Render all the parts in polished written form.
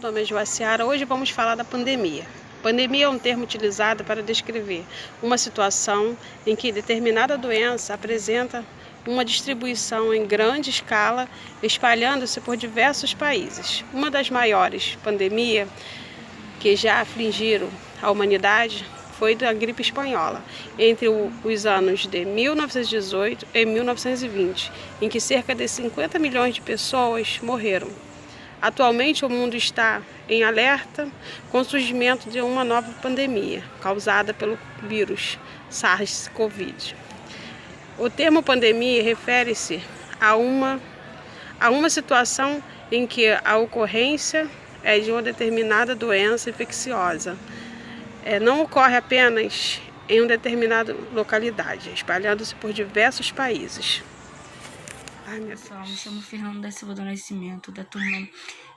nome é Joaciara. Hoje vamos falar da pandemia. Pandemia é um termo utilizado para descrever uma situação em que determinada doença apresenta uma distribuição em grande escala, espalhando-se por diversos países. Uma das maiores pandemias que já afligiram a humanidade foi da gripe espanhola, entre os anos de 1918 e 1920, em que cerca de 50 milhões de pessoas morreram. Atualmente, o mundo está em alerta com o surgimento de uma nova pandemia, causada pelo vírus SARS-CoV. O termo pandemia refere-se a uma situação em que a ocorrência é de uma determinada doença infecciosa. Não ocorre apenas em uma determinada localidade, espalhando-se por diversos países. Pessoal, me chamo Fernando da Silva do Nascimento, da turma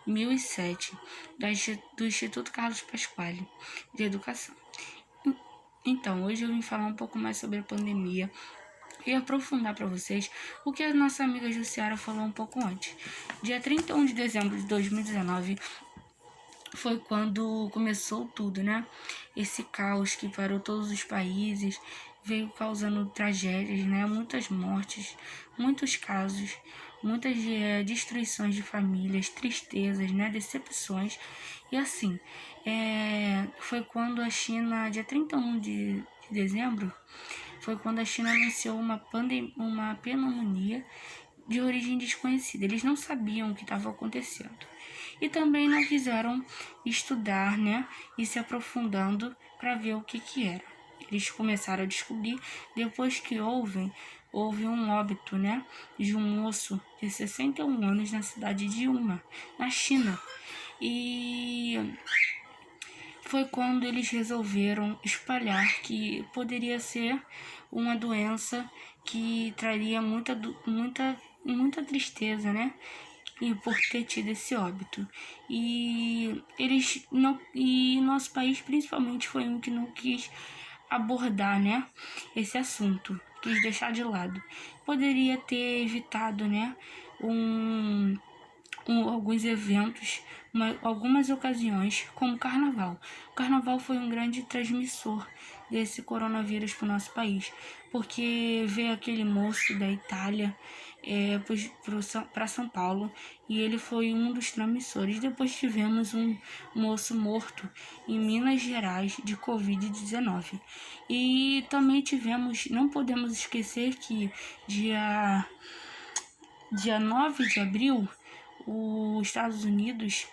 1007, do Instituto Carlos Pasquale, de Educação. Então, hoje eu vim falar um pouco mais sobre a pandemia e aprofundar para vocês o que a nossa amiga Jussiara falou um pouco antes. Dia 31 de dezembro de 2019 foi quando começou tudo, né? Esse caos que parou todos os países, veio causando tragédias, né? Muitas mortes, muitos casos, muitas destruições de famílias, tristezas, né? Decepções. E assim, foi quando a China, dia 31 de dezembro, foi quando a China anunciou uma pneumonia de origem desconhecida. Eles não sabiam o que estava acontecendo. E também não quiseram estudar, né, e se aprofundando para ver o que era. Eles começaram a descobrir depois que houve um óbito, né, de um moço de 61 anos na cidade de Yunnan, na China. E foi quando eles resolveram espalhar que poderia ser uma doença que traria muita tristeza, né? E por ter tido esse óbito. E eles não, e nosso país principalmente foi um que não quis abordar, né, esse assunto, quis deixar de lado. Poderia ter evitado, né, alguns eventos, algumas ocasiões, como o Carnaval. O Carnaval foi um grande transmissor desse coronavírus para o nosso país, porque veio aquele moço da Itália para São Paulo e ele foi um dos transmissores. Depois tivemos um moço morto em Minas Gerais de Covid-19. E também tivemos, não podemos esquecer que dia 9 de abril, os Estados Unidos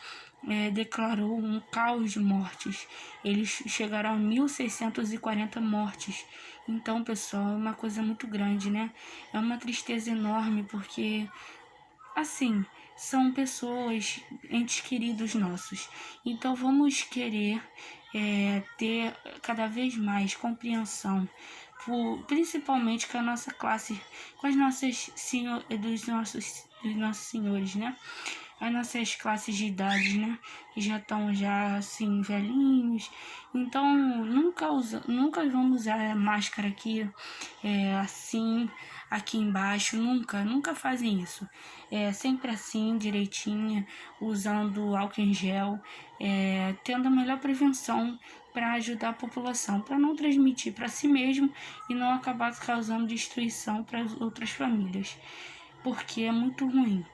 declarou um caos de mortes. Eles chegaram a 1.640 mortes. Então, pessoal, é uma coisa muito grande, né? É uma tristeza enorme, porque, assim, são pessoas, entes queridos nossos. Então, vamos querer ter cada vez mais compreensão, principalmente com a nossa classe, com as nossas dos nossos senhores, né? As nossas classes de idade, né? Que já estão assim velhinhos. Então nunca vamos usar máscara aqui assim aqui embaixo, nunca fazem isso. Sempre assim, direitinha, usando álcool em gel, tendo a melhor prevenção para ajudar a população, para não transmitir para si mesmo e não acabar causando destruição para as outras famílias, porque é muito ruim.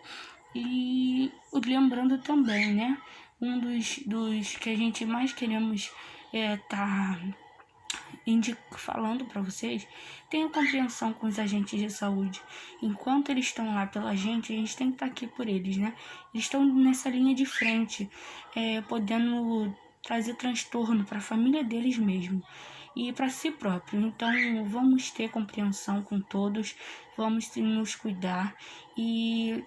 E lembrando também, né, um dos que a gente mais queremos falando para vocês, tenha compreensão com os agentes de saúde. Enquanto eles estão lá pela gente, a gente tem que estar aqui por eles, né? Eles estão nessa linha de frente, podendo trazer transtorno para a família deles mesmo e para si próprio. Então, vamos ter compreensão com todos, vamos nos cuidar e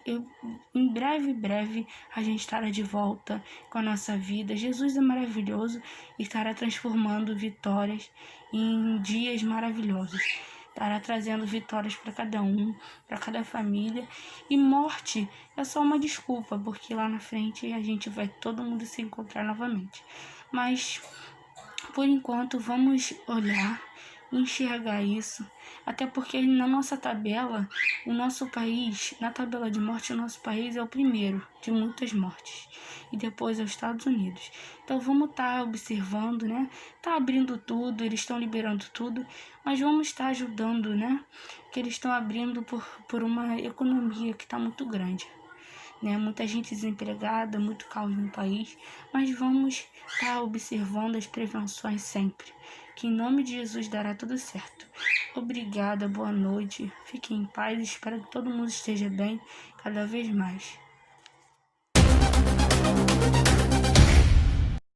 em breve a gente estará de volta com a nossa vida. Jesus é maravilhoso e estará transformando vitórias em dias maravilhosos. Estará trazendo vitórias para cada um, para cada família. E morte é só uma desculpa, porque lá na frente a gente vai todo mundo se encontrar novamente. Mas, por enquanto, vamos olhar enxergar isso, até porque na nossa tabela, o nosso país, na tabela de morte, o nosso país é o primeiro de muitas mortes, e depois é os Estados Unidos. Então vamos estar observando, né? Tá abrindo tudo, eles estão liberando tudo, mas vamos estar ajudando, né? Que eles estão abrindo por uma economia que está muito grande, né? Muita gente desempregada, muito caos no país, mas vamos estar observando as prevenções sempre, que em nome de Jesus dará tudo certo. Obrigada, boa noite, fiquem em paz, espero que todo mundo esteja bem cada vez mais.